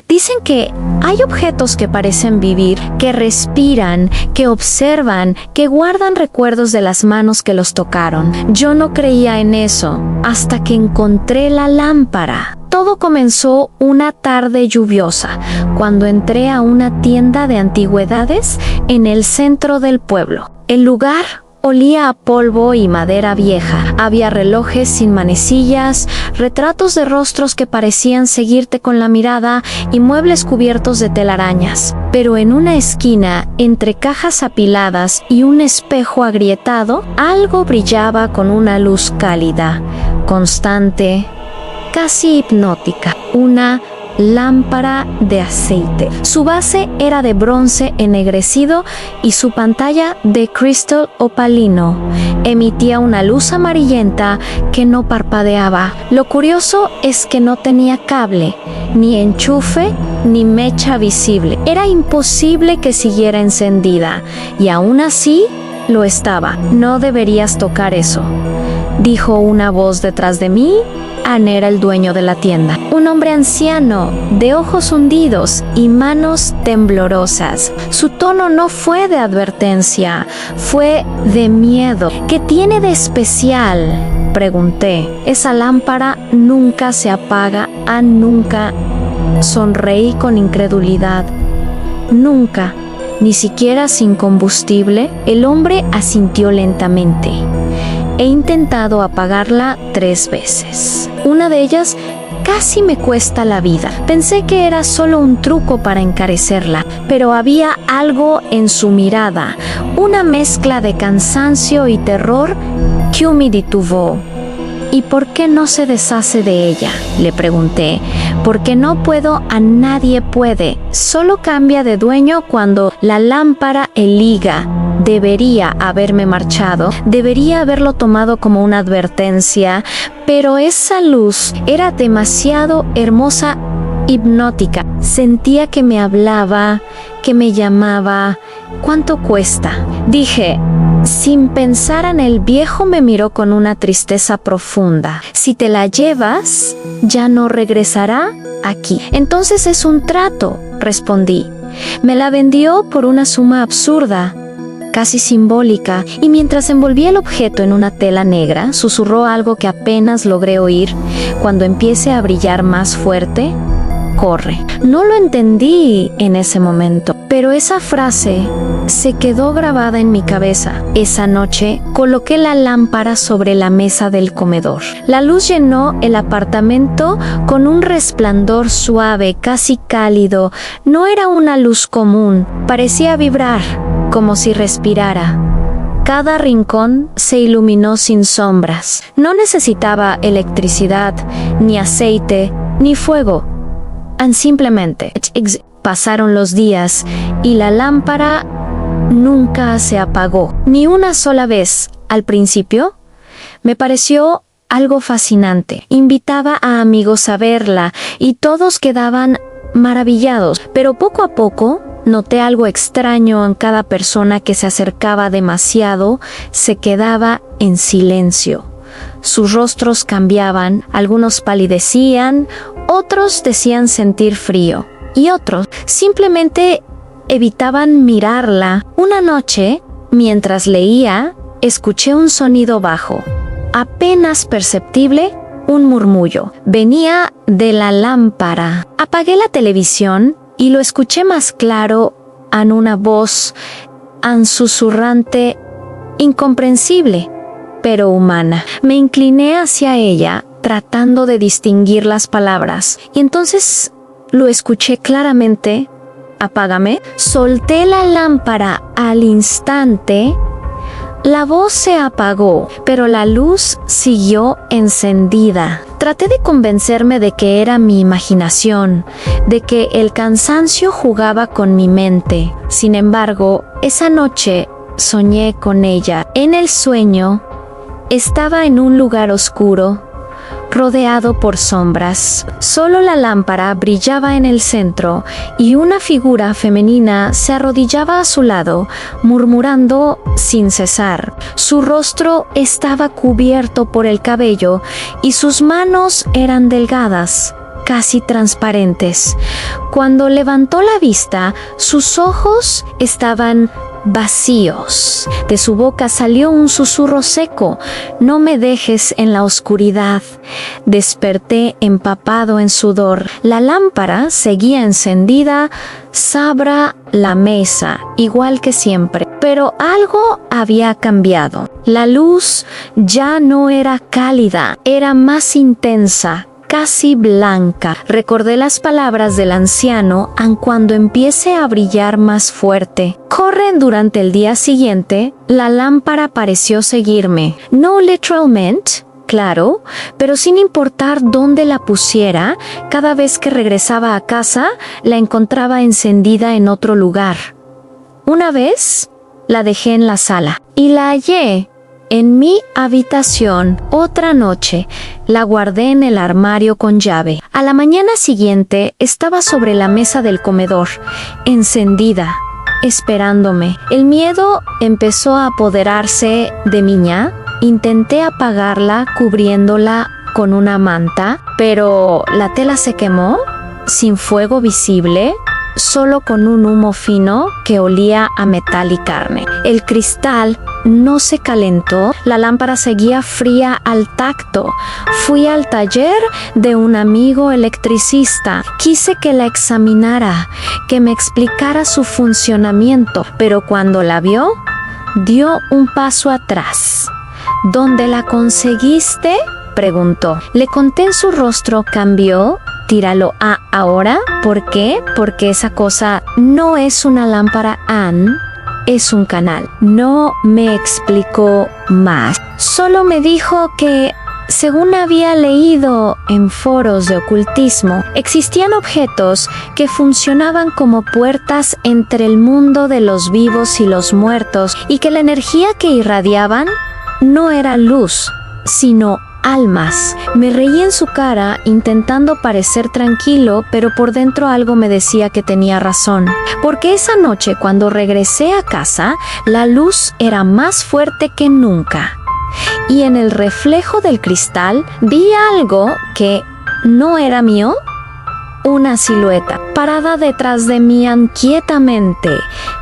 Dicen que hay objetos que parecen vivir, que respiran, que observan, que guardan recuerdos de las manos que los tocaron. Yo no creía en eso hasta que encontré la lámpara. Todo comenzó una tarde lluviosa, cuando entré a una tienda de antigüedades en el centro del pueblo. El lugar olía a polvo y madera vieja. Había relojes sin manecillas, retratos de rostros que parecían seguirte con la mirada y muebles cubiertos de telarañas. Pero en una esquina, entre cajas apiladas y un espejo agrietado, algo brillaba con una luz cálida, constante, casi hipnótica. Una lámpara de aceite. Su base era de bronce ennegrecido y su pantalla de cristal opalino. Emitía una luz amarillenta que no parpadeaba. Lo curioso es que no tenía cable, ni enchufe, ni mecha visible. Era imposible que siguiera encendida, y aún así lo estaba. No deberías tocar eso, dijo una voz detrás de mí. Ann era el dueño de la tienda. Un hombre anciano, de ojos hundidos y manos temblorosas. Su tono no fue de advertencia, fue de miedo. ¿Qué tiene de especial?, pregunté. Esa lámpara nunca se apaga. Ann nunca. Sonreí con incredulidad. Nunca. Ni siquiera sin combustible. El hombre asintió lentamente. He intentado apagarla 3 veces. Una de ellas casi me cuesta la vida. Pensé que era solo un truco para encarecerla, pero había algo en su mirada, una mezcla de cansancio y terror que me detuvo. ¿Y por qué no se deshace de ella?, le pregunté. Porque no puedo, a nadie puede. Solo cambia de dueño cuando la lámpara eliga. Debería haberme marchado, debería haberlo tomado como una advertencia, pero esa luz era demasiado hermosa, hipnótica. Sentía que me hablaba, que me llamaba. ¿Cuánto cuesta?, dije. Sin pensar en el viejo me miró con una tristeza profunda. Si te la llevas, ya no regresará aquí. Entonces es un trato, respondí. Me la vendió por una suma absurda, casi simbólica, y mientras envolvía el objeto en una tela negra, susurró algo que apenas logré oír. Cuando empiece a brillar más fuerte, corre. No lo entendí en ese momento, pero esa frase se quedó grabada en mi cabeza. Esa noche coloqué la lámpara sobre la mesa del comedor. La luz llenó el apartamento con un resplandor suave, casi cálido. No era una luz común, parecía vibrar, como si respirara. Cada rincón se iluminó sin sombras. No necesitaba electricidad, ni aceite, ni fuego. Simplemente pasaron los días y la lámpara nunca se apagó, ni una sola vez. Al principio me pareció algo fascinante. Invitaba a amigos a verla y todos quedaban maravillados, pero poco a poco noté algo extraño en cada persona que se acercaba demasiado. Se quedaba en silencio. Sus rostros cambiaban, algunos palidecían, otros decían sentir frío, y otros simplemente evitaban mirarla. Una noche, mientras leía, escuché un sonido bajo, apenas perceptible, un murmullo. Venía de la lámpara. Apagué la televisión y lo escuché más claro, en una voz susurrante, incomprensible, pero humana. Me incliné hacia ella, tratando de distinguir las palabras, y entonces lo escuché claramente. Apágame. Solté la lámpara al instante. La voz se apagó, pero la luz siguió encendida. Traté de convencerme de que era mi imaginación, de que el cansancio jugaba con mi mente. Sin embargo, esa noche soñé con ella. En el sueño, estaba en un lugar oscuro, rodeado por sombras. Solo la lámpara brillaba en el centro y una figura femenina se arrodillaba a su lado, murmurando sin cesar. Su rostro estaba cubierto por el cabello y sus manos eran delgadas, casi transparentes. Cuando levantó la vista, sus ojos estaban vacíos. De su boca salió un susurro seco: «No me dejes en la oscuridad». Desperté empapado en sudor. La lámpara seguía encendida sobre la mesa, igual que siempre. Pero algo había cambiado. La luz ya no era cálida, era más intensa, casi blanca. Recordé las palabras del anciano: «Aun cuando empiece a brillar más fuerte». Corren durante el día siguiente, la lámpara pareció seguirme. No literalmente, claro, pero sin importar dónde la pusiera, cada vez que regresaba a casa, la encontraba encendida en otro lugar. Una vez, la dejé en la sala y la hallé en mi habitación. Otra noche, la guardé en el armario con llave. A la mañana siguiente, estaba sobre la mesa del comedor, encendida, esperándome. El miedo empezó a apoderarse de mí. Intenté apagarla cubriéndola con una manta, pero la tela se quemó, sin fuego visible, solo con un humo fino que olía a metal y carne. El cristal no se calentó, la lámpara seguía fría al tacto. Fui al taller de un amigo electricista. Quise que la examinara, que me explicara su funcionamiento, pero cuando la vio, dio un paso atrás. «¿Dónde la conseguiste?», preguntó. Le conté. Su rostro cambió. «Tíralo ahora». «¿Por qué?». «Porque esa cosa no es una lámpara, Ann. Es un canal». No me explicó más. Solo me dijo que, según había leído en foros de ocultismo, existían objetos que funcionaban como puertas entre el mundo de los vivos y los muertos, y que la energía que irradiaban no era luz, sino almas. Me reí en su cara, intentando parecer tranquilo, pero por dentro algo me decía que tenía razón. Porque esa noche, cuando regresé a casa, la luz era más fuerte que nunca. Y en el reflejo del cristal vi algo que no era mío. Una silueta parada detrás de mí inquietamente,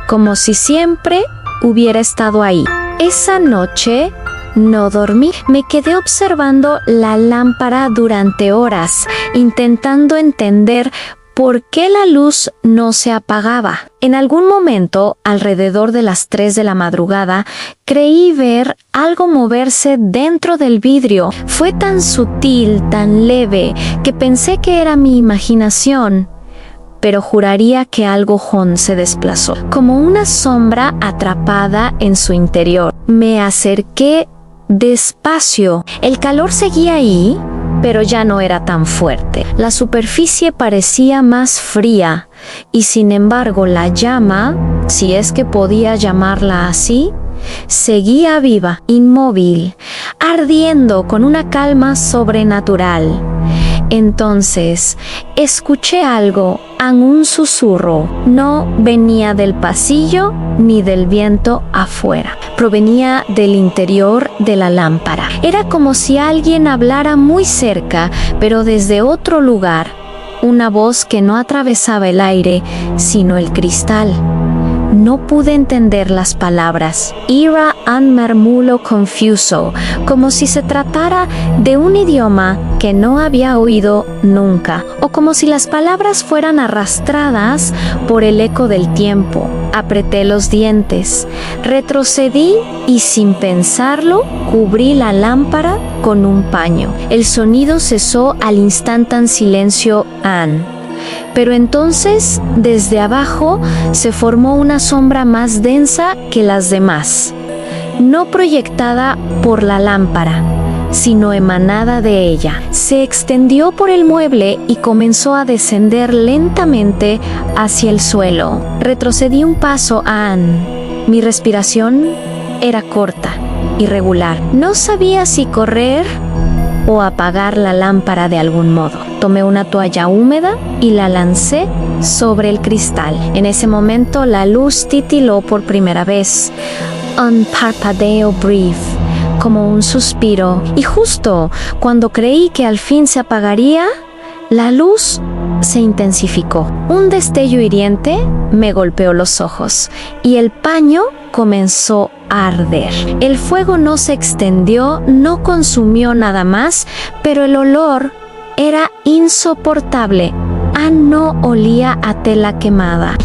como si siempre hubiera estado ahí. Esa noche no dormí. Me quedé observando la lámpara durante horas, intentando entender por qué la luz no se apagaba. En algún momento, alrededor de las 3 de la madrugada, creí ver algo moverse dentro del vidrio. Fue tan sutil, tan leve, que pensé que era mi imaginación, pero juraría que algo se desplazó, como una sombra atrapada en su interior. Me acerqué despacio. El calor seguía ahí, pero ya no era tan fuerte. La superficie parecía más fría, y sin embargo la llama, si es que podía llamarla así, seguía viva, inmóvil, ardiendo con una calma sobrenatural. Entonces, escuché algo, un susurro. No venía del pasillo ni del viento afuera. Provenía del interior de la lámpara. Era como si alguien hablara muy cerca, pero desde otro lugar. Una voz que no atravesaba el aire, sino el cristal. No pude entender las palabras. Era un murmullo confuso, como si se tratara de un idioma que no había oído nunca, o como si las palabras fueran arrastradas por el eco del tiempo. Apreté los dientes, retrocedí y, sin pensarlo, cubrí la lámpara con un paño. El sonido cesó al instante en silencio. Pero entonces, desde abajo, se formó una sombra más densa que las demás, no proyectada por la lámpara, sino emanada de ella. Se extendió por el mueble y comenzó a descender lentamente hacia el suelo. Retrocedí un paso. Mi respiración era corta, irregular. No sabía si correr o apagar la lámpara de algún modo. Tomé una toalla húmeda y la lancé sobre el cristal. En ese momento la luz titiló por primera vez. Un parpadeo breve, como un suspiro. Y justo cuando creí que al fin se apagaría, La luz se intensificó. Un destello hiriente me golpeó los ojos y el paño comenzó a arder. El fuego no se extendió, no consumió nada más, pero el olor era insoportable. No olía a tela quemada.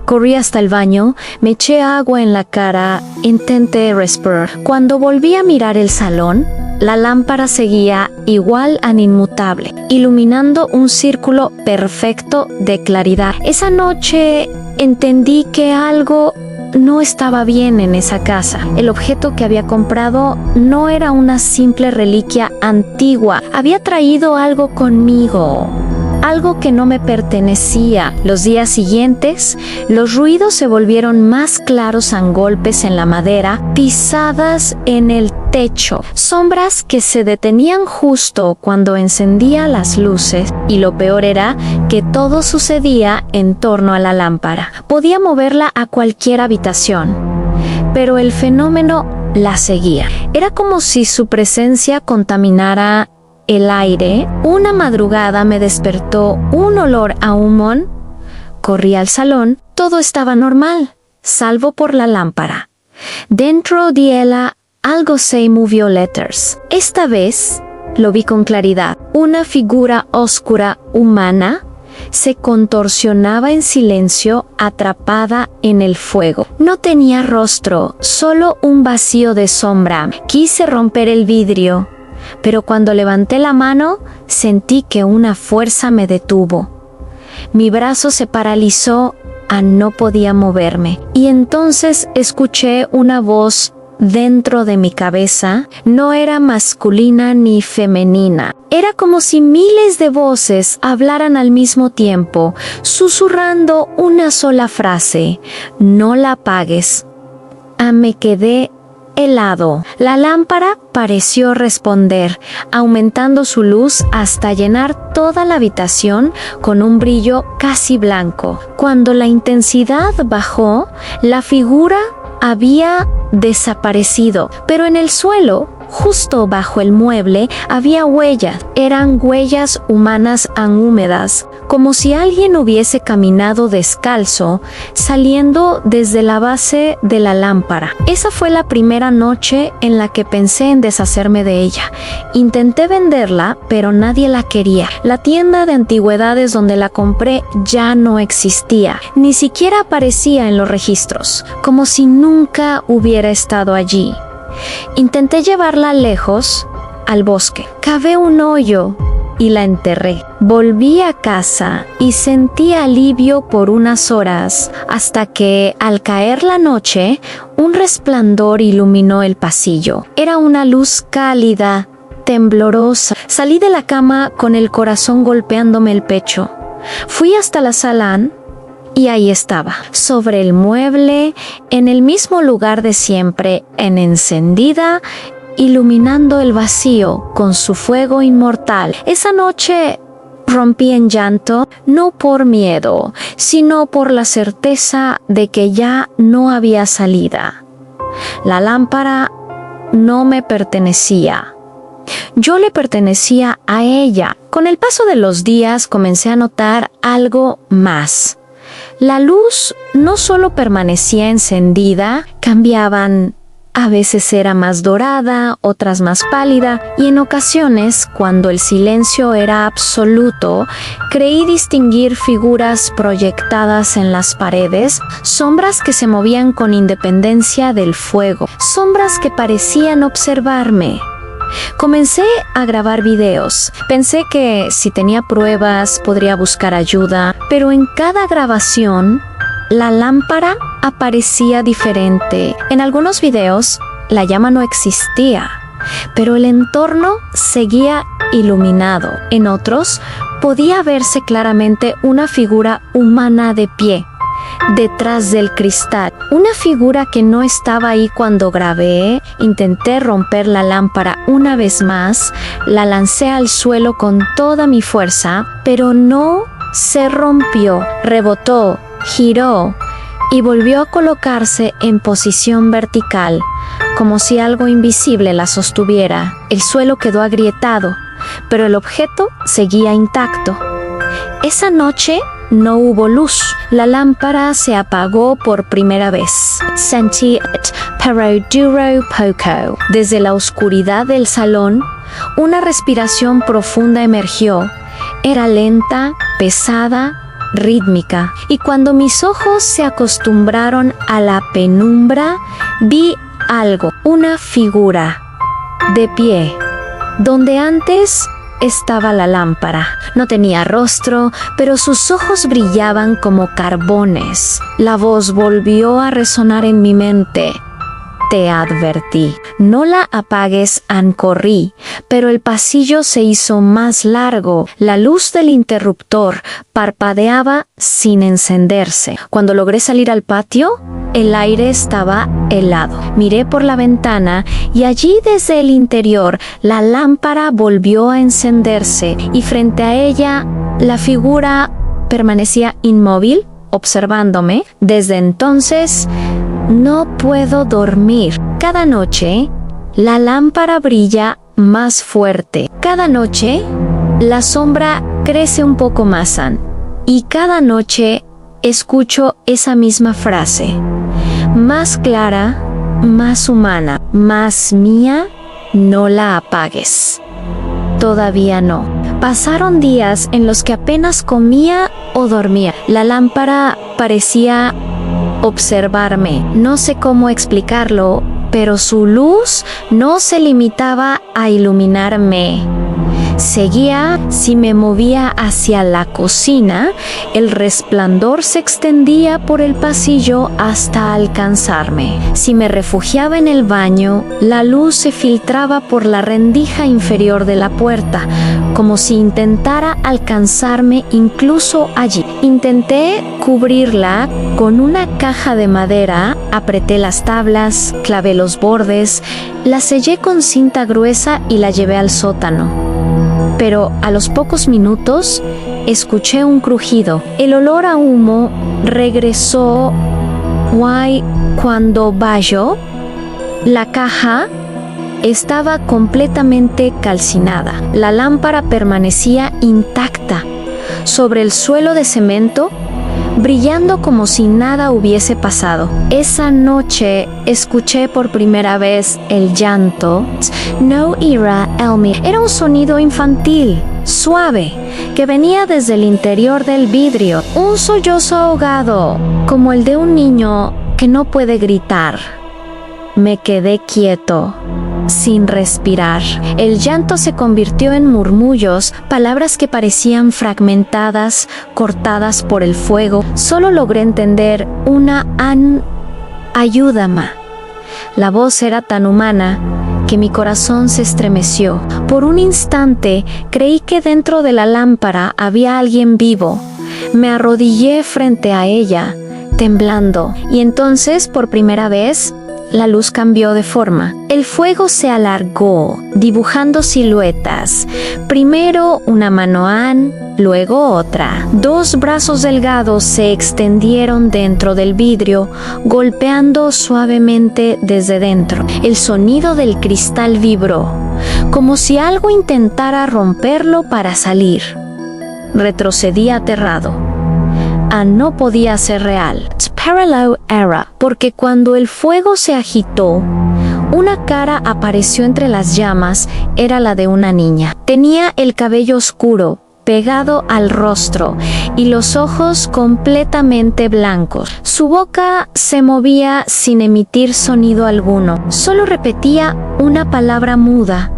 Corrí hasta el baño, me eché agua en la cara, intenté respirar. Cuando volví a mirar el salón, la lámpara seguía igual a inmutable, iluminando un círculo perfecto de claridad. Esa noche entendí que algo no estaba bien en esa casa. El objeto que había comprado no era una simple reliquia antigua. Había traído algo conmigo. Algo que no me pertenecía. Los días siguientes, los ruidos se volvieron más claros a golpes en la madera, pisadas en el techo, sombras que se detenían justo cuando encendía las luces, y lo peor era que todo sucedía en torno a la lámpara. Podía moverla a cualquier habitación, pero el fenómeno la seguía. Era como si su presencia contaminara el aire. Una madrugada me despertó un olor a humón. Corrí al salón. Todo estaba normal, salvo por la lámpara. Dentro de ella algo se movió letters. Esta vez lo vi con claridad. Una figura oscura humana se contorsionaba en silencio, atrapada en el fuego. No tenía rostro, solo un vacío de sombra. Quise romper el vidrio, pero cuando levanté la mano, sentí que una fuerza me detuvo. Mi brazo se paralizó, no podía moverme. Y entonces escuché una voz dentro de mi cabeza. No era masculina ni femenina. Era como si miles de voces hablaran al mismo tiempo, susurrando una sola frase: no la apagues. Me quedé helado. La lámpara pareció responder, aumentando su luz hasta llenar toda la habitación con un brillo casi blanco. Cuando la intensidad bajó, la figura había desaparecido, pero en el suelo, justo bajo el mueble, había huellas. Eran huellas humanas húmedas, como si alguien hubiese caminado descalzo, saliendo desde la base de la lámpara. Esa fue la primera noche en la que pensé en deshacerme de ella. Intenté venderla, pero nadie la quería. La tienda de antigüedades donde la compré ya no existía. Ni siquiera aparecía en los registros, como si nunca hubiera estado allí. Intenté llevarla lejos, al bosque. Cavé un hoyo y la enterré. Volví a casa y sentí alivio por unas horas, hasta que, al caer la noche, un resplandor iluminó el pasillo. Era una luz cálida, temblorosa. Salí de la cama con el corazón golpeándome el pecho. Fui hasta la sala y ahí estaba, sobre el mueble, en el mismo lugar de siempre, encendida, iluminando el vacío con su fuego inmortal. Esa noche rompí en llanto, no por miedo, sino por la certeza de que ya no había salida. La lámpara no me pertenecía. Yo le pertenecía a ella. Con el paso de los días comencé a notar algo más. La luz no solo permanecía encendida, cambiaban. A veces era más dorada, otras más pálida, y en ocasiones, cuando el silencio era absoluto, creí distinguir figuras proyectadas en las paredes, sombras que se movían con independencia del fuego, sombras que parecían observarme. Comencé a grabar videos. Pensé que si tenía pruebas podría buscar ayuda, pero en cada grabación la lámpara aparecía diferente. En algunos videos la llama no existía, pero el entorno seguía iluminado. En otros podía verse claramente una figura humana de pie detrás del cristal, una figura que no estaba ahí cuando grabé. Intenté romper la lámpara una vez más, la lancé al suelo con toda mi fuerza, pero no se rompió. Rebotó, giró y volvió a colocarse en posición vertical, como si algo invisible la sostuviera. El suelo quedó agrietado, pero el objeto seguía intacto. Esa noche no hubo luz. La lámpara se apagó por primera vez. Sentí pero duró poco. Desde la oscuridad del salón, una respiración profunda emergió. Era lenta, pesada, rítmica. Y cuando mis ojos se acostumbraron a la penumbra, vi algo, una figura, de pie, donde antes estaba la lámpara. No tenía rostro, pero sus ojos brillaban como carbones. La voz volvió a resonar en mi mente. Te advertí. No la apagues, corrí, pero el pasillo se hizo más largo. La luz del interruptor parpadeaba sin encenderse. Cuando logré salir al patio, el aire estaba helado. Miré por la ventana y allí desde el interior la lámpara volvió a encenderse y frente a ella la figura permanecía inmóvil, observándome. Desde entonces no puedo dormir. Cada noche la lámpara brilla más fuerte. Cada noche la sombra crece un poco más. Y cada noche escucho esa misma frase. Más clara, más humana, más mía, no la apagues. Todavía no. Pasaron días en los que apenas comía o dormía. La lámpara parecía observarme. No sé cómo explicarlo, pero su luz no se limitaba a iluminarme. Seguía. Si me movía hacia la cocina, el resplandor se extendía por el pasillo hasta alcanzarme. Si me refugiaba en el baño, la luz se filtraba por la rendija inferior de la puerta, como si intentara alcanzarme incluso allí. Intenté cubrirla con una caja de madera, apreté las tablas, clavé los bordes, la sellé con cinta gruesa y la llevé al sótano. Pero a los pocos minutos escuché un crujido. El olor a humo regresó. Cuando bajó, la caja estaba completamente calcinada. La lámpara permanecía intacta sobre el suelo de cemento, brillando como si nada hubiese pasado. Esa noche escuché por primera vez el llanto. No era Elmi. Era un sonido infantil, suave, que venía desde el interior del vidrio. Un sollozo ahogado, como el de un niño que no puede gritar. Me quedé quieto, sin respirar. El llanto se convirtió en murmullos, palabras que parecían fragmentadas, cortadas por el fuego. Solo logré entender una ayúdame. La voz era tan humana que mi corazón se estremeció. Por un instante creí que dentro de la lámpara había alguien vivo. Me arrodillé frente a ella, temblando, y entonces, por primera vez, la luz cambió de forma. El fuego se alargó, dibujando siluetas. Primero una mano luego otra. Dos brazos delgados se extendieron dentro del vidrio, golpeando suavemente desde dentro. El sonido del cristal vibró, como si algo intentara romperlo para salir. Retrocedí aterrado. No podía ser real. Parallel era, porque cuando el fuego se agitó, una cara apareció entre las llamas. Era la de una niña. Tenía el cabello oscuro, pegado al rostro, y los ojos completamente blancos. Su boca se movía sin emitir sonido alguno. Solo repetía una palabra muda,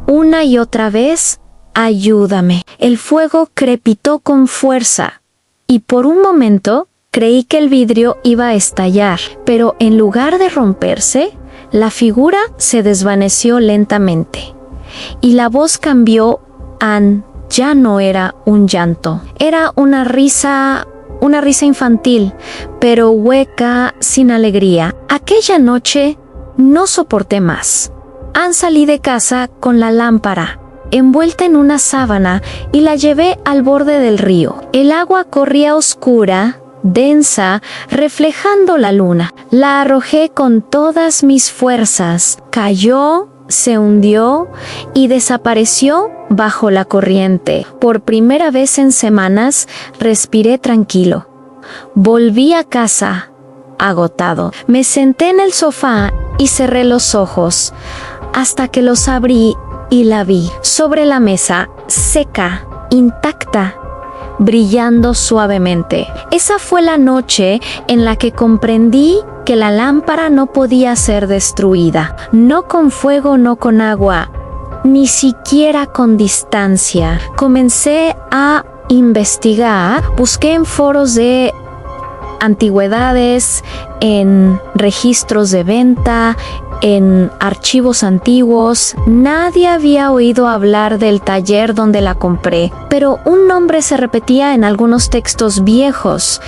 una y otra vez: ayúdame. El fuego crepitó con fuerza, y por un momento creí que el vidrio iba a estallar, pero en lugar de romperse, la figura se desvaneció lentamente, y la voz cambió. Ya no era un llanto, era una risa infantil, pero hueca, sin alegría. Aquella noche no soporté más. Salí de casa con la lámpara envuelta en una sábana y la llevé al borde del río. El agua corría oscura, densa, reflejando la luna. La arrojé con todas mis fuerzas. Cayó, se hundió y desapareció bajo la corriente. Por primera vez en semanas, respiré tranquilo. Volví a casa, agotado. Me senté en el sofá y cerré los ojos, hasta que los abrí y la vi sobre la mesa, seca, intacta, brillando suavemente. Esa fue la noche en la que comprendí que la lámpara no podía ser destruida, no con fuego, no con agua, ni siquiera con distancia. Comencé a investigar, busqué en foros de antigüedades, en registros de venta, en archivos antiguos. Nadie había oído hablar del taller donde la compré, pero un nombre se repetía en algunos textos viejos: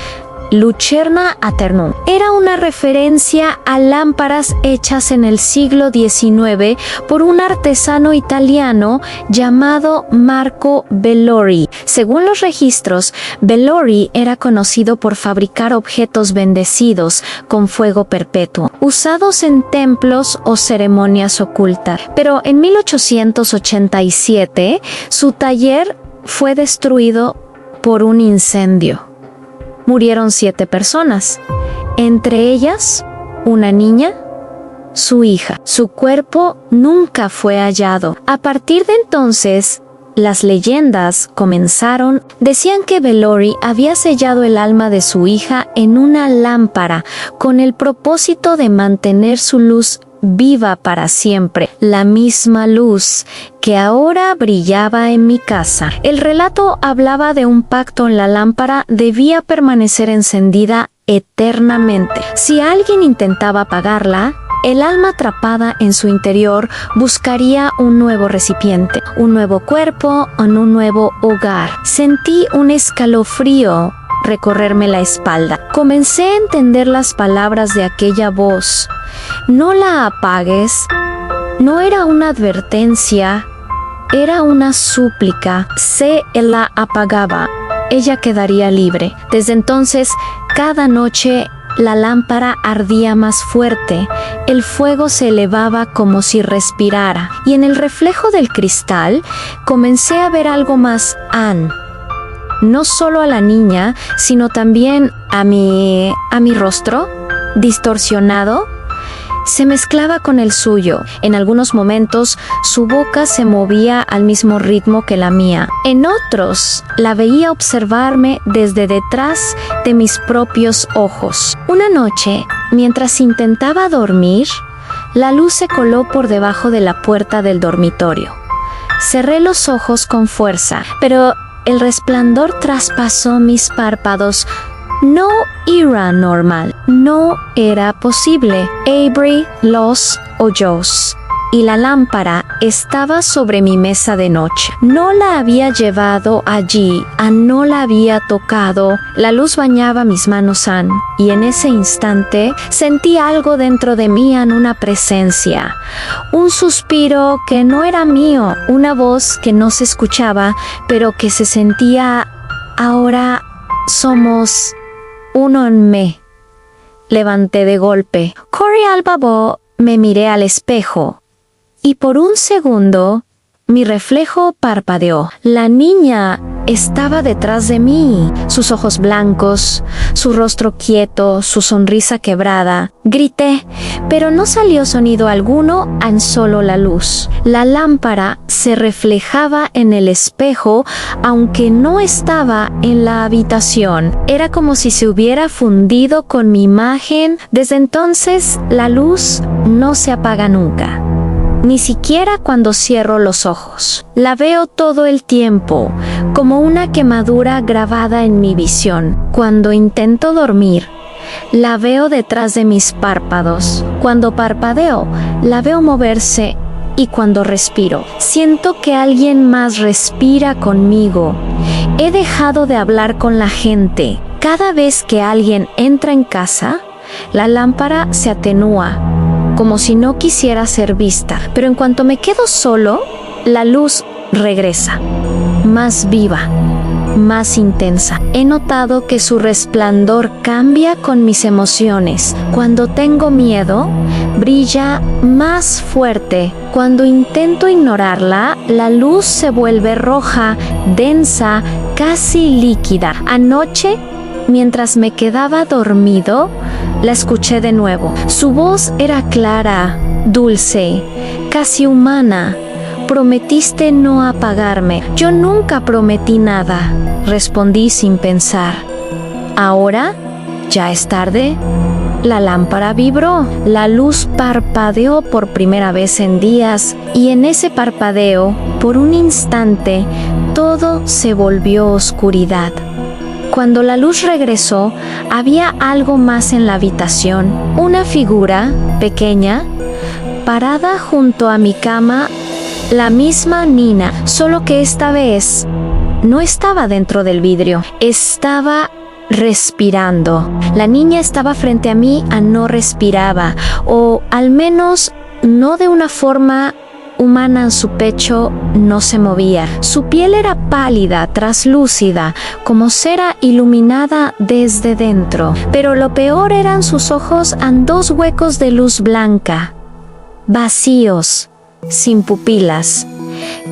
Lucerna Aeternum. Era una referencia a lámparas hechas en el siglo XIX por un artesano italiano llamado Marco Bellori. Según los registros, Bellori era conocido por fabricar objetos bendecidos con fuego perpetuo, usados en templos o ceremonias ocultas. Pero en 1887, su taller fue destruido por un incendio. Murieron 7 personas, entre ellas una niña, su hija. Su cuerpo nunca fue hallado. A partir de entonces, las leyendas comenzaron. Decían que Bellori había sellado el alma de su hija en una lámpara con el propósito de mantener su luz viva para siempre, la misma luz que ahora brillaba en mi casa. El relato hablaba de un pacto. En la lámpara debía permanecer encendida eternamente. Si alguien intentaba apagarla, el alma atrapada en su interior buscaría un nuevo recipiente, un nuevo cuerpo o un nuevo hogar. Sentí un escalofrío recorrerme la espalda. Comencé a entender las palabras de aquella voz. No la apagues. No era una advertencia, era una súplica. Si la apagaba, ella quedaría libre. Desde entonces, cada noche la lámpara ardía más fuerte. El fuego se elevaba como si respirara. Y en el reflejo del cristal, comencé a ver algo más. Anne. No solo a la niña, sino también a mi rostro, distorsionado. Se mezclaba con el suyo. En algunos momentos, su boca se movía al mismo ritmo que la mía. En otros, la veía observarme desde detrás de mis propios ojos. Una noche, mientras intentaba dormir, la luz se coló por debajo de la puerta del dormitorio. Cerré los ojos con fuerza, pero el resplandor traspasó mis párpados. No era normal, no era posible. Avery, Loss o Joss. Y la lámpara estaba sobre mi mesa de noche. No la había llevado allí, no la había tocado. La luz bañaba mis manos, y en ese instante sentí algo dentro de mí, una presencia. Un suspiro que no era mío, una voz que no se escuchaba, pero que se sentía. Ahora somos uno en me. Levanté de golpe. Corrí al lavabo, me miré al espejo. Y por un segundo, mi reflejo parpadeó. La niña estaba detrás de mí, sus ojos blancos, su rostro quieto, su sonrisa quebrada. Grité, pero no salió sonido alguno, solo la luz. La lámpara se reflejaba en el espejo, aunque no estaba en la habitación. Era como si se hubiera fundido con mi imagen. Desde entonces, la luz no se apaga nunca. Ni siquiera cuando cierro los ojos. La veo todo el tiempo, como una quemadura grabada en mi visión. Cuando intento dormir, la veo detrás de mis párpados. Cuando parpadeo, la veo moverse. Y cuando respiro, siento que alguien más respira conmigo. He dejado de hablar con la gente. Cada vez que alguien entra en casa, la lámpara se atenúa, como si no quisiera ser vista. Pero en cuanto me quedo solo, la luz regresa, más viva, más intensa. He notado que su resplandor cambia con mis emociones. Cuando tengo miedo, brilla más fuerte. Cuando intento ignorarla, la luz se vuelve roja, densa, casi líquida. Anoche, mientras me quedaba dormido, la escuché de nuevo. Su voz era clara, dulce, casi humana. Prometiste no apagarme. Yo nunca prometí nada, respondí sin pensar. Ahora, ya es tarde. La lámpara vibró, la luz parpadeó por primera vez en días, y en ese parpadeo, por un instante, todo se volvió oscuridad. Cuando la luz regresó, había algo más en la habitación, una figura pequeña, parada junto a mi cama, la misma Nina, solo que esta vez no estaba dentro del vidrio, estaba respirando. La niña estaba frente a mí, no respiraba, o al menos no de una forma humana. En su pecho no se movía. Su piel era pálida, traslúcida, como cera iluminada desde dentro. Pero lo peor eran sus ojos, dos huecos de luz blanca, vacíos, sin pupilas,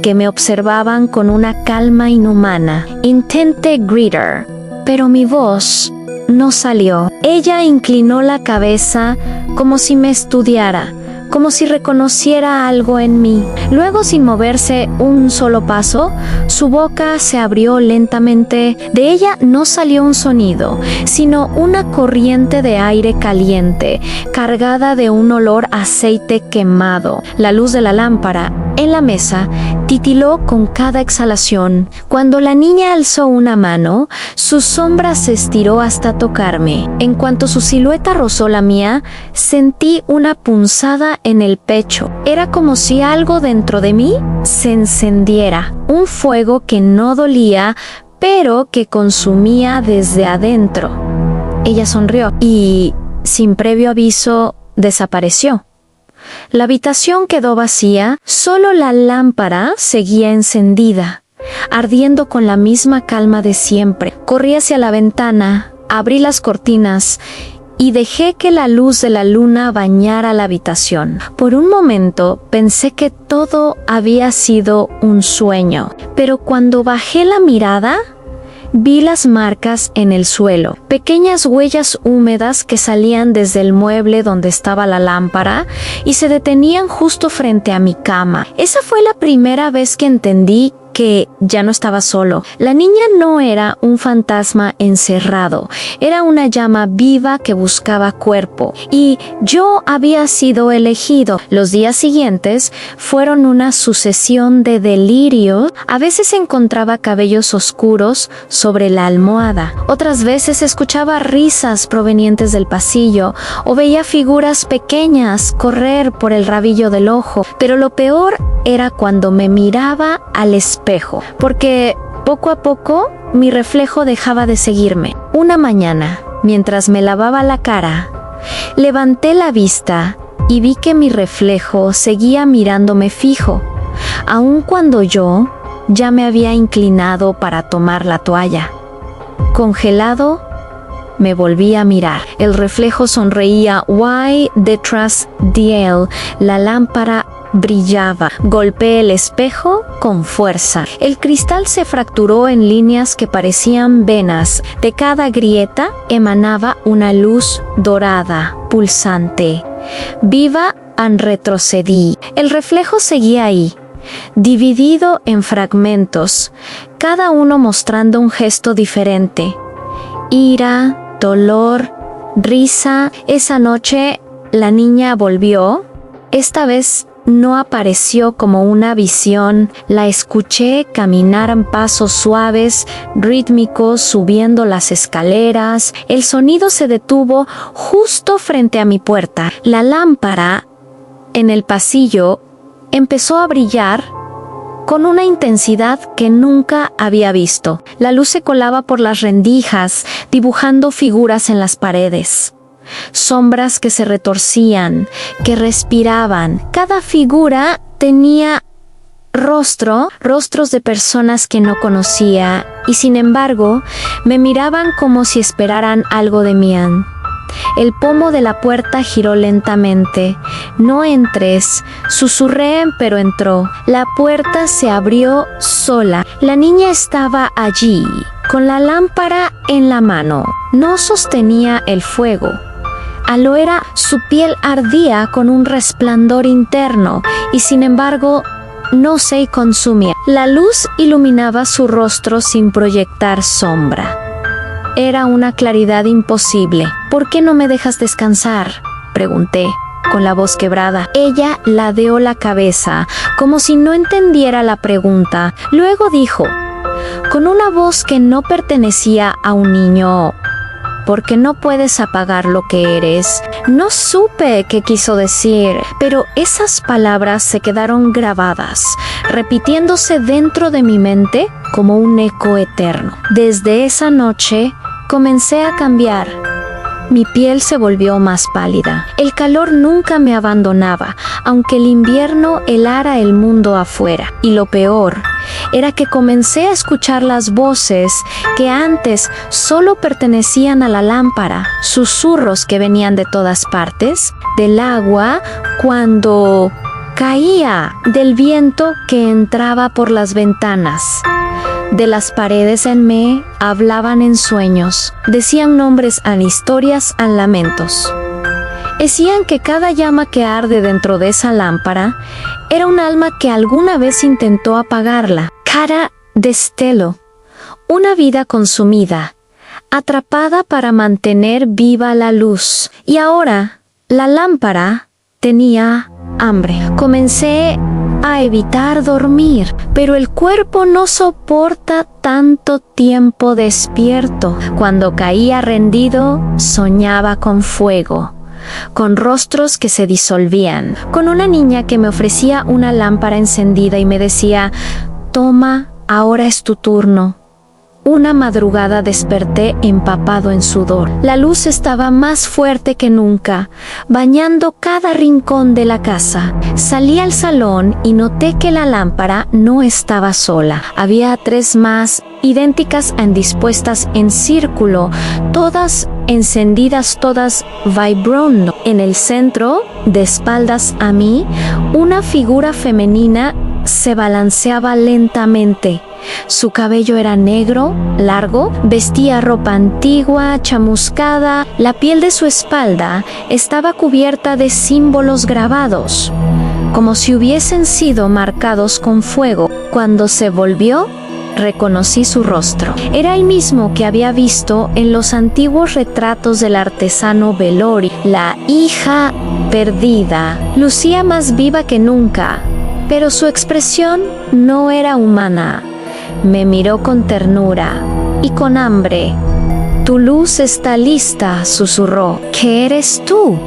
que me observaban con una calma inhumana. Intenté gritar, pero mi voz no salió. Ella inclinó la cabeza como si me estudiara, como si reconociera algo en mí. Luego, sin moverse un solo paso, su boca se abrió lentamente. De ella no salió un sonido, sino una corriente de aire caliente, cargada de un olor a aceite quemado. La luz de la lámpara en la mesa titiló con cada exhalación. Cuando la niña alzó una mano, su sombra se estiró hasta tocarme. En cuanto su silueta rozó la mía, sentí una punzada en el pecho. Era como si algo dentro de mí se encendiera, un fuego que no dolía, pero que consumía desde adentro. Ella sonrió y, sin previo aviso, desapareció. La habitación quedó vacía, solo la lámpara seguía encendida, ardiendo con la misma calma de siempre. Corrí hacia la ventana, abrí las cortinas y dejé que la luz de la luna bañara la habitación. Por un momento pensé que todo había sido un sueño, pero cuando bajé la mirada, vi las marcas en el suelo, pequeñas huellas húmedas que salían desde el mueble donde estaba la lámpara y se detenían justo frente a mi cama. Esa fue la primera vez que entendí que ya no estaba solo. La niña no era un fantasma encerrado, era una llama viva que buscaba cuerpo, y yo había sido elegido. Los días siguientes fueron una sucesión de delirios. A veces encontraba cabellos oscuros sobre la almohada, otras veces escuchaba risas provenientes del pasillo o veía figuras pequeñas correr por el rabillo del ojo. Pero lo peor era cuando me miraba al espejo, porque poco a poco mi reflejo dejaba de seguirme. Una mañana, mientras me lavaba la cara, levanté la vista y vi que mi reflejo seguía mirándome fijo, aun cuando yo ya me había inclinado para tomar la toalla. Congelado, me volví a mirar. El reflejo sonreía. Detrás de él, la lámpara brillaba. Golpeé el espejo con fuerza. El cristal se fracturó en líneas que parecían venas. De cada grieta emanaba una luz dorada, pulsante. Viva, retrocedí. El reflejo seguía ahí, dividido en fragmentos, cada uno mostrando un gesto diferente. Ira, dolor, risa. Esa noche la niña volvió. Esta vez no apareció como una visión. La escuché caminar en pasos suaves, rítmicos, subiendo las escaleras. El sonido se detuvo justo frente a mi puerta. La lámpara en el pasillo empezó a brillar con una intensidad que nunca había visto. La luz se colaba por las rendijas, dibujando figuras en las paredes. Sombras que se retorcían, que respiraban. Cada figura tenía rostros de personas que no conocía, y sin embargo, me miraban como si esperaran algo de mí. El pomo de la puerta giró lentamente. «No entres», susurré, pero entró. La puerta se abrió sola. La niña estaba allí, con la lámpara en la mano. No sostenía el fuego. Aloera, su piel ardía con un resplandor interno, y sin embargo, no se consumía. La luz iluminaba su rostro sin proyectar sombra. Era una claridad imposible. «¿Por qué no me dejas descansar?», pregunté, con la voz quebrada. Ella ladeó la cabeza, como si no entendiera la pregunta. Luego dijo, con una voz que no pertenecía a un niño: «¿Por qué no puedes apagar lo que eres?». No supe qué quiso decir, pero esas palabras se quedaron grabadas, repitiéndose dentro de mi mente como un eco eterno. Desde esa noche, comencé a cambiar. Mi piel se volvió más pálida. El calor nunca me abandonaba, aunque el invierno helara el mundo afuera. Y lo peor era que comencé a escuchar las voces que antes solo pertenecían a la lámpara, susurros que venían de todas partes, del agua cuando caía, del viento que entraba por las ventanas. De las paredes en me hablaban en sueños, decían nombres en historias, en lamentos. Decían que cada llama que arde dentro de esa lámpara era un alma que alguna vez intentó apagarla. Cara de estelo, una vida consumida, atrapada para mantener viva la luz. Y ahora, la lámpara tenía hambre. Comencé a evitar dormir, pero el cuerpo no soporta tanto tiempo despierto. Cuando caía rendido, soñaba con fuego, con rostros que se disolvían, con una niña que me ofrecía una lámpara encendida y me decía: «Toma, ahora es tu turno». Una madrugada desperté empapado en sudor. La luz estaba más fuerte que nunca, bañando cada rincón de la casa. Salí al salón y noté que la lámpara no estaba sola. Había 3 más, idénticas y dispuestas en círculo, todas encendidas, todas vibrando. En el centro, de espaldas a mí, una figura femenina se balanceaba lentamente. Su cabello era negro, largo, vestía ropa antigua, chamuscada. La piel de su espalda estaba cubierta de símbolos grabados, como si hubiesen sido marcados con fuego. Cuando se volvió, reconocí su rostro. Era el mismo que había visto en los antiguos retratos del artesano Velori, la hija perdida. Lucía más viva que nunca, pero su expresión no era humana. Me miró con ternura y con hambre. «Tu luz está lista», susurró. «¿Qué eres tú?»,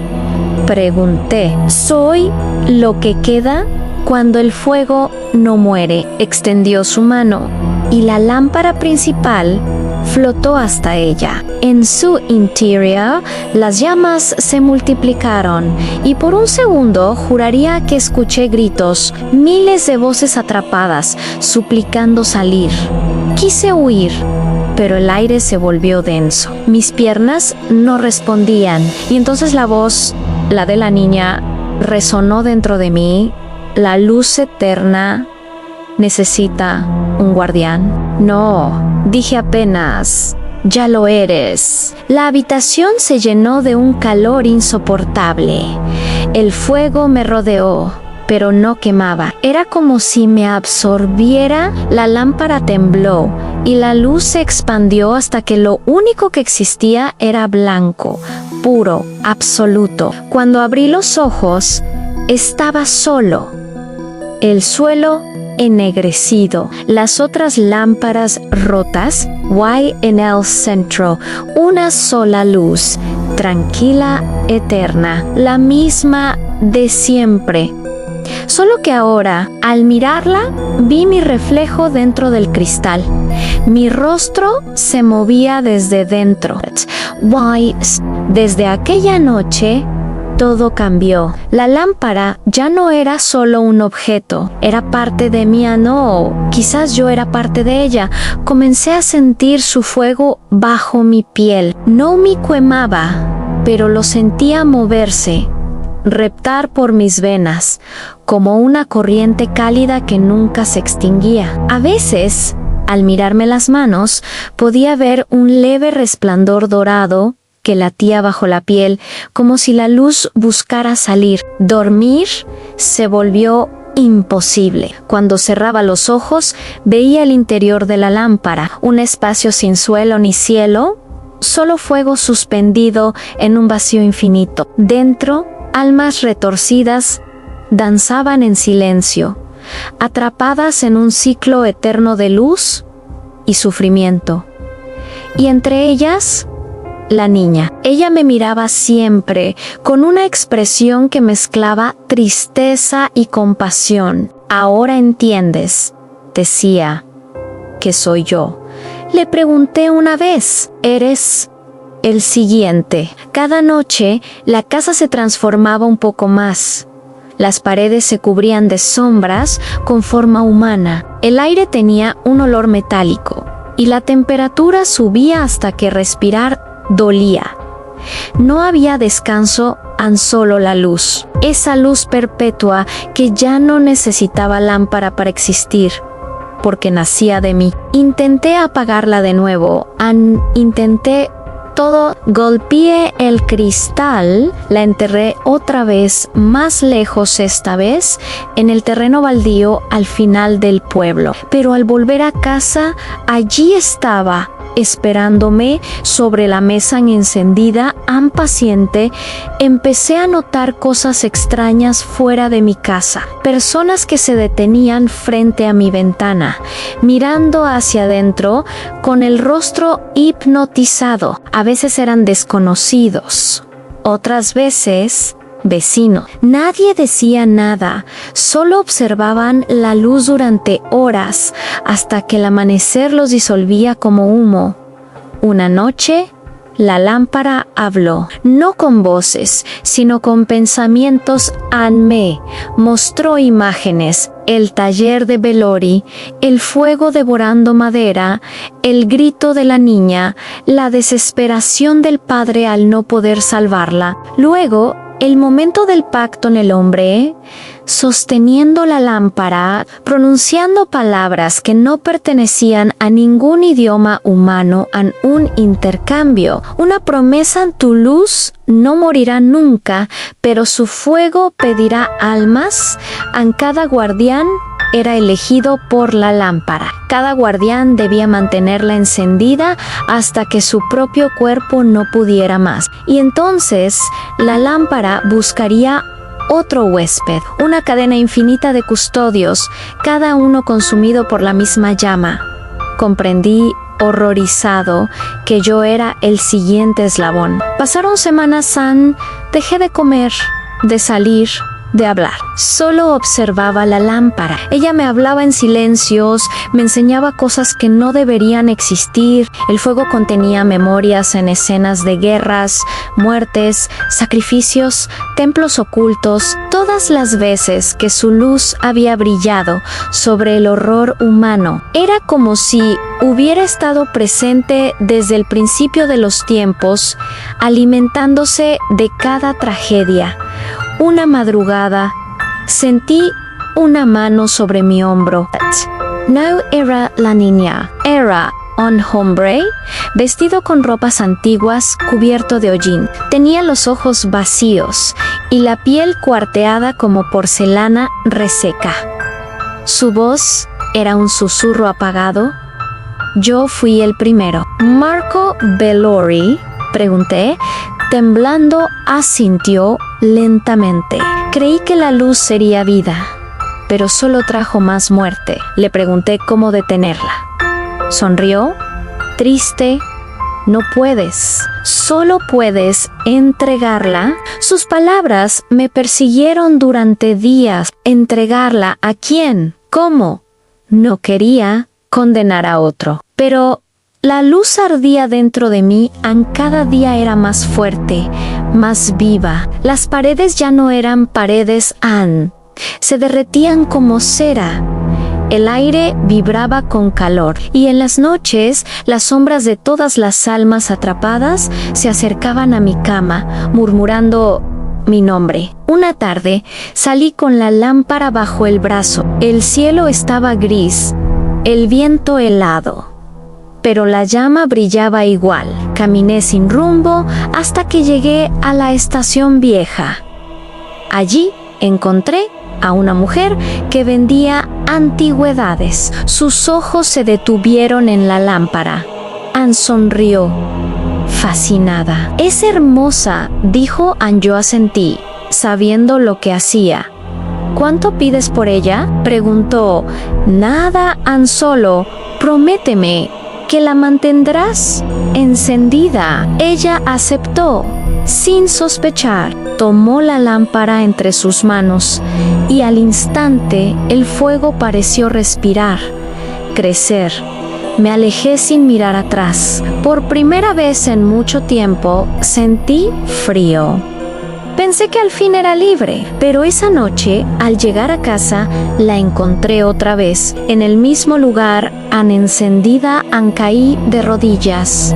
pregunté. «Soy lo que queda cuando el fuego no muere». Extendió su mano y la lámpara principal flotó hasta ella. En su interior, las llamas se multiplicaron y por un segundo juraría que escuché gritos, miles de voces atrapadas, suplicando salir. Quise huir, pero el aire se volvió denso. Mis piernas no respondían y entonces la voz, la de la niña, resonó dentro de mí. «La luz eterna necesita un guardián». «No», dije apenas. «Ya lo eres». La habitación se llenó de un calor insoportable. El fuego me rodeó, pero no quemaba. Era como si me absorbiera. La lámpara tembló y la luz se expandió hasta que lo único que existía era blanco, puro, absoluto. Cuando abrí los ojos, estaba solo. El suelo ennegrecido, las otras lámparas rotas, y en el centro, una sola luz, tranquila, eterna, la misma de siempre. Solo que ahora, al mirarla, vi mi reflejo dentro del cristal. Mi rostro se movía desde dentro. Desde aquella noche, todo cambió. La lámpara ya no era solo un objeto, era parte de mí, no, quizás yo era parte de ella. Comencé a sentir su fuego bajo mi piel. No me quemaba, pero lo sentía moverse, reptar por mis venas, como una corriente cálida que nunca se extinguía. A veces, al mirarme las manos, podía ver un leve resplandor dorado que latía bajo la piel, como si la luz buscara salir. Dormir se volvió imposible. Cuando cerraba los ojos, veía el interior de la lámpara, un espacio sin suelo ni cielo, solo fuego suspendido en un vacío infinito. Dentro, almas retorcidas danzaban en silencio, atrapadas en un ciclo eterno de luz y sufrimiento. Y entre ellas, la niña. Ella me miraba siempre con una expresión que mezclaba tristeza y compasión. Ahora entiendes, decía, que soy yo. Le pregunté una vez, ¿eres el siguiente? Cada noche, la casa se transformaba un poco más. Las paredes se cubrían de sombras con forma humana. El aire tenía un olor metálico y la temperatura subía hasta que respirar dolía. No había descanso, tan solo la luz. Esa luz perpetua que ya no necesitaba lámpara para existir, porque nacía de mí. Intenté apagarla de nuevo. Intenté todo. Golpeé el cristal, la enterré otra vez, más lejos esta vez, en el terreno baldío al final del pueblo. Pero al volver a casa, allí estaba, esperándome sobre la mesa encendida, paciente. Empecé a notar cosas extrañas fuera de mi casa. Personas que se detenían frente a mi ventana, mirando hacia adentro con el rostro hipnotizado. A veces eran desconocidos, otras veces vecinos. Nadie decía nada, solo observaban la luz durante horas hasta que el amanecer los disolvía como humo. Una noche, la lámpara habló, no con voces, sino con pensamientos. Me mostró imágenes, el taller de Belori, el fuego devorando madera, el grito de la niña, la desesperación del padre al no poder salvarla. Luego, el momento del pacto en el hombre, sosteniendo la lámpara, pronunciando palabras que no pertenecían a ningún idioma humano, en un intercambio, una promesa: tu luz no morirá nunca, pero su fuego pedirá almas. En cada guardián era elegido por la lámpara. Cada guardián debía mantenerla encendida hasta que su propio cuerpo no pudiera más. Y entonces la lámpara buscaría otro huésped, una cadena infinita de custodios, cada uno consumido por la misma llama. Comprendí, horrorizado, que yo era el siguiente eslabón. Pasaron semanas. Dejé de comer, de salir, de hablar. Solo observaba la lámpara. Ella me hablaba en silencios, me enseñaba cosas que no deberían existir. El fuego contenía memorias en escenas de guerras, muertes, sacrificios, templos ocultos. Todas las veces que su luz había brillado sobre el horror humano, era como si hubiera estado presente desde el principio de los tiempos, alimentándose de cada tragedia. Una madrugada, sentí una mano sobre mi hombro. No era la niña, era un hombre, vestido con ropas antiguas, cubierto de hollín. Tenía los ojos vacíos y la piel cuarteada como porcelana reseca. Su voz era un susurro apagado. Yo fui el primero. ¿Marco Belori?, pregunté. Temblando, asintió lentamente. Creí que la luz sería vida, pero solo trajo más muerte. Le pregunté cómo detenerla. Sonrió, triste. No puedes, solo puedes entregarla. Sus palabras me persiguieron durante días. ¿Entregarla a quién? ¿Cómo? No quería condenar a otro, pero La luz ardía dentro de mí, cada día era más fuerte, más viva. Las paredes ya no eran paredes, se derretían como cera. El aire vibraba con calor, y en las noches las sombras de todas las almas atrapadas se acercaban a mi cama, murmurando mi nombre. Una tarde salí con la lámpara bajo el brazo. El cielo estaba gris, el viento helado, pero la llama brillaba igual. Caminé sin rumbo hasta que llegué a la estación vieja. Allí encontré a una mujer que vendía antigüedades. Sus ojos se detuvieron en la lámpara. Ann sonrió, fascinada. «Es hermosa», dijo Ann. Yo asentí, sabiendo lo que hacía. «¿Cuánto pides por ella?», preguntó. «Nada, Ann, solo prométeme que la mantendrás encendida». Ella aceptó, sin sospechar. Tomó la lámpara entre sus manos y al instante el fuego pareció respirar, crecer. Me alejé sin mirar atrás. Por primera vez en mucho tiempo sentí frío. Pensé que al fin era libre, pero esa noche, al llegar a casa, la encontré otra vez, en el mismo lugar, encendida. Caí de rodillas.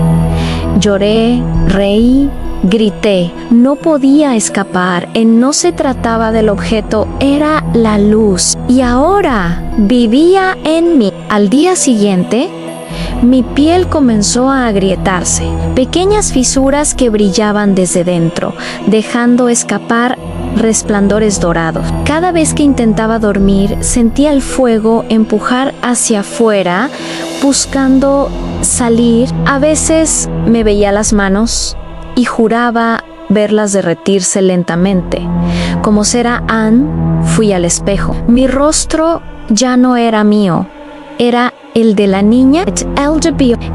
Lloré, reí, grité. No podía escapar. No se trataba del objeto, era la luz. Y ahora vivía en mí. Al día siguiente, mi piel comenzó a agrietarse, pequeñas fisuras que brillaban desde dentro, dejando escapar resplandores dorados. Cada vez que intentaba dormir, sentía el fuego empujar hacia afuera, buscando salir. A veces me veía las manos y juraba verlas derretirse lentamente. Como será Ann, fui al espejo. Mi rostro ya no era mío, era el de la niña,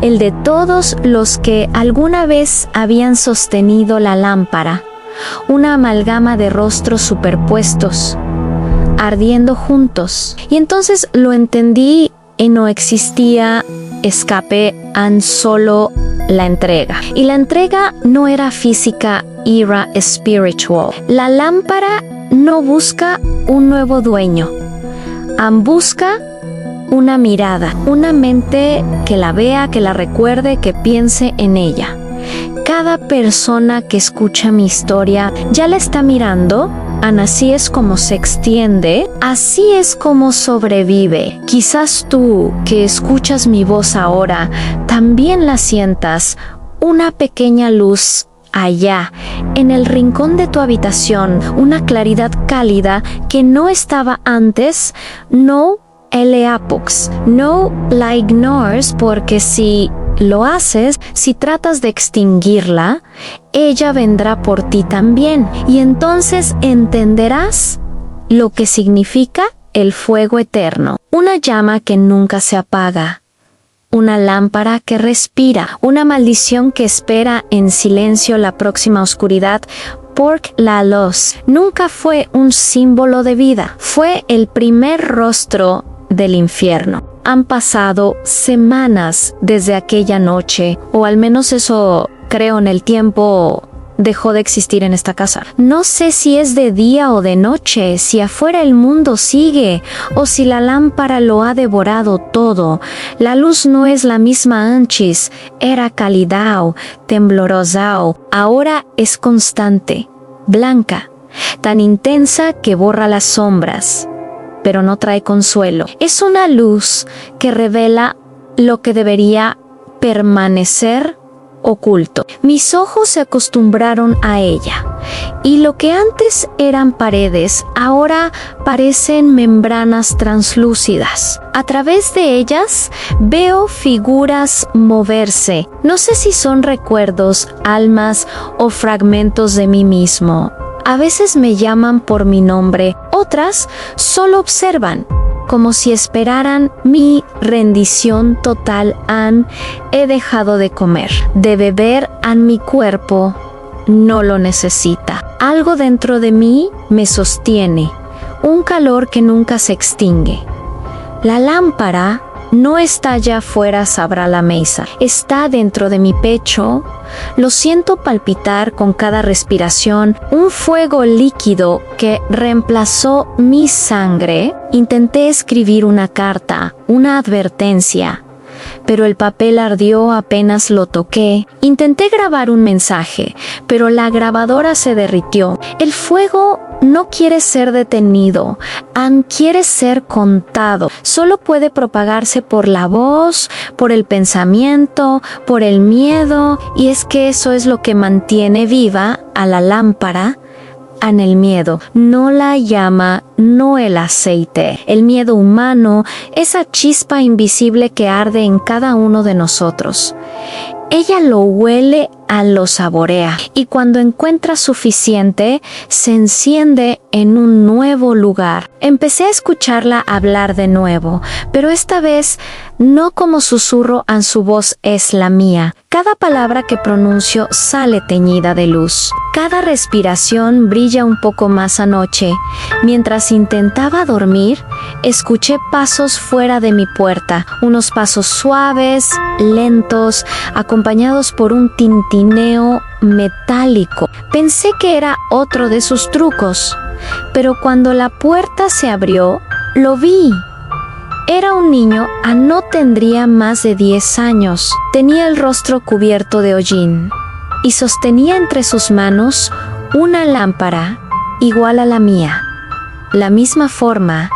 el de todos los que alguna vez habían sostenido la lámpara, una amalgama de rostros superpuestos, ardiendo juntos. Y entonces lo entendí y no existía escape, solo la entrega. Y la entrega no era física, era espiritual. La lámpara no busca un nuevo dueño, busca una mirada, una mente que la vea, que la recuerde, que piense en ella. Cada persona que escucha mi historia ya la está mirando. Así es como se extiende, así es como sobrevive. Quizás tú, que escuchas mi voz ahora, también la sientas, una pequeña luz allá, en el rincón de tu habitación, una claridad cálida que no estaba antes. No no la ignores, porque si lo haces, si tratas de extinguirla, ella vendrá por ti también, y entonces entenderás lo que significa el fuego eterno. Una llama que nunca se apaga, una lámpara que respira, una maldición que espera en silencio la próxima oscuridad, porque la luz nunca fue un símbolo de vida, fue el primer rostro del infierno. Han pasado semanas desde aquella noche, o al menos eso creo. En el tiempo dejó de existir en esta casa. No sé si es de día o de noche, si afuera el mundo sigue, o si la lámpara lo ha devorado todo. La luz no es la misma antes, era cálida, temblorosa, ahora es constante, blanca, tan intensa que borra las sombras, pero no trae consuelo. Es una luz que revela lo que debería permanecer oculto. Mis ojos se acostumbraron a ella, y lo que antes eran paredes, ahora parecen membranas translúcidas. A través de ellas veo figuras moverse. No sé si son recuerdos, almas o fragmentos de mí mismo. A veces me llaman por mi nombre, otras solo observan, como si esperaran mi rendición total. He dejado de comer, de beber. Mi cuerpo no lo necesita. Algo dentro de mí me sostiene, un calor que nunca se extingue. La lámpara No está allá afuera, sabrá la mesa. Está dentro de mi pecho. Lo siento palpitar con cada respiración, un fuego líquido que reemplazó mi sangre. Intenté escribir una carta, una advertencia, pero el papel ardió apenas lo toqué. Intenté grabar un mensaje, pero la grabadora se derritió. El fuego no quiere ser detenido, quiere ser contado. Solo puede propagarse por la voz, por el pensamiento, por el miedo, y es que eso es lo que mantiene viva a la lámpara. En el miedo, no la llama, no el aceite. El miedo humano, esa chispa invisible que arde en cada uno de nosotros. Ella lo huele, lo saborea, y cuando encuentra suficiente, se enciende en un nuevo lugar. Empecé a escucharla hablar de nuevo, pero esta vez no como susurro, su voz es la mía. Cada palabra que pronuncio sale teñida de luz. Cada respiración brilla un poco más anoche. Mientras intentaba dormir, escuché pasos fuera de mi puerta, unos pasos suaves, lentos, acompañados por un tintineo metálico. Pensé que era otro de sus trucos, pero cuando la puerta se abrió, lo vi. Era un niño, no tendría más de 10 años. Tenía el rostro cubierto de hollín y sostenía entre sus manos una lámpara igual a la mía. La misma forma,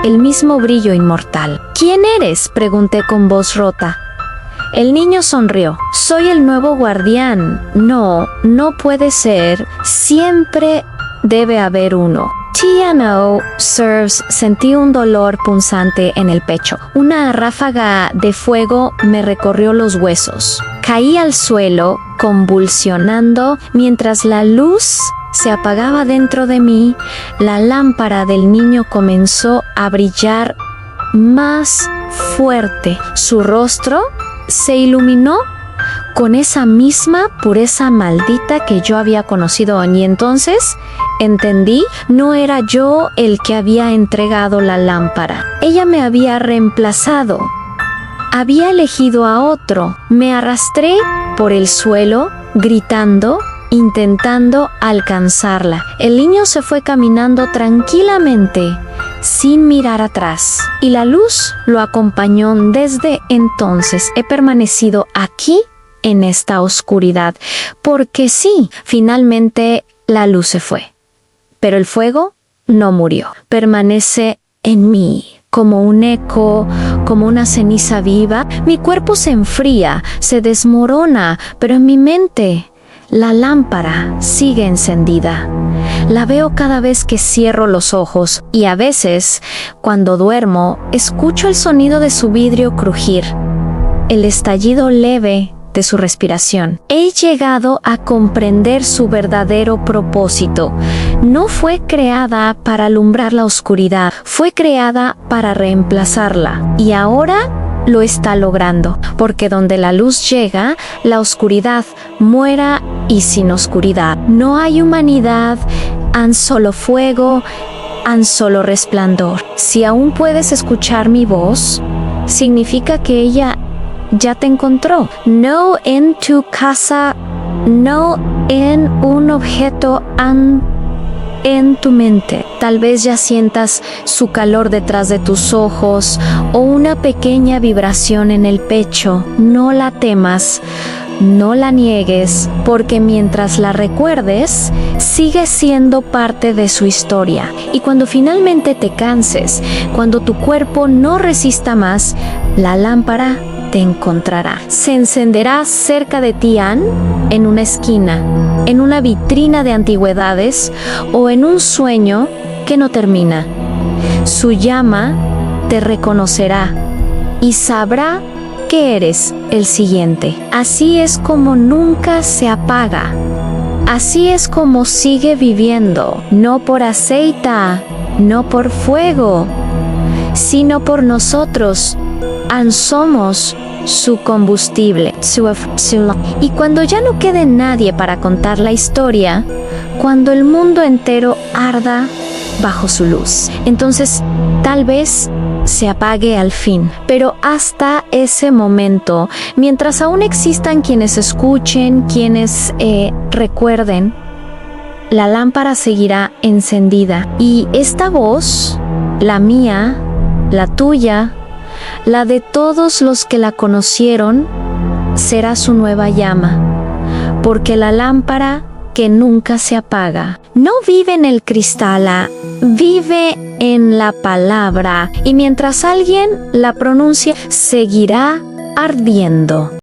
el mismo brillo inmortal. ¿Quién eres?, pregunté con voz rota. El niño sonrió. Soy el nuevo guardián. No puede ser. Siempre debe haber uno. T.N.O. serves. Sentí un dolor punzante en el pecho. Una ráfaga de fuego me recorrió los huesos. Caí al suelo, convulsionando, mientras la luz se apagaba dentro de mí. La lámpara del niño comenzó a brillar más fuerte. Su rostro se iluminó con esa misma pureza maldita que yo había conocido, y entonces entendí, no era yo el que había entregado la lámpara. Ella me había reemplazado. Había elegido a otro. Me arrastré por el suelo, gritando, intentando alcanzarla. El niño se fue caminando tranquilamente, sin mirar atrás, y la luz lo acompañó desde entonces. He permanecido aquí, en esta oscuridad, porque sí, finalmente la luz se fue, pero el fuego no murió. Permanece en mí, como un eco, como una ceniza viva. Mi cuerpo se enfría, se desmorona, pero en mi mente la lámpara sigue encendida. La veo cada vez que cierro los ojos, y a veces, cuando duermo, escucho el sonido de su vidrio crujir, el estallido leve de su respiración. He llegado a comprender su verdadero propósito. No fue creada para alumbrar la oscuridad, fue creada para reemplazarla. Y ahora lo está logrando, porque donde la luz llega, la oscuridad muera, y sin oscuridad no hay humanidad, solo fuego, solo resplandor. Si aún puedes escuchar mi voz, significa que ella ya te encontró. No en tu casa, no en un objeto, en tu mente. Tal vez ya sientas su calor detrás de tus ojos o una pequeña vibración en el pecho. No la temas, no la niegues, porque mientras la recuerdes, sigue siendo parte de su historia. Y cuando finalmente te canses, cuando tu cuerpo no resista más, la lámpara te encontrará. Se encenderá cerca de ti, en una esquina, en una vitrina de antigüedades o en un sueño que no termina. Su llama te reconocerá y sabrá que eres el siguiente. Así es como nunca se apaga. Así es como sigue viviendo, no por aceite, no por fuego, sino por nosotros. Somos su combustible. Y cuando ya no quede nadie para contar la historia, cuando el mundo entero arda bajo su luz, entonces tal vez se apague al fin. Pero hasta ese momento, mientras aún existan quienes escuchen, quienes recuerden, la lámpara seguirá encendida. Y esta voz, la mía, la tuya, la de todos los que la conocieron, será su nueva llama, porque la lámpara que nunca se apaga no vive en el cristal, vive en la palabra, y mientras alguien la pronuncie, seguirá ardiendo.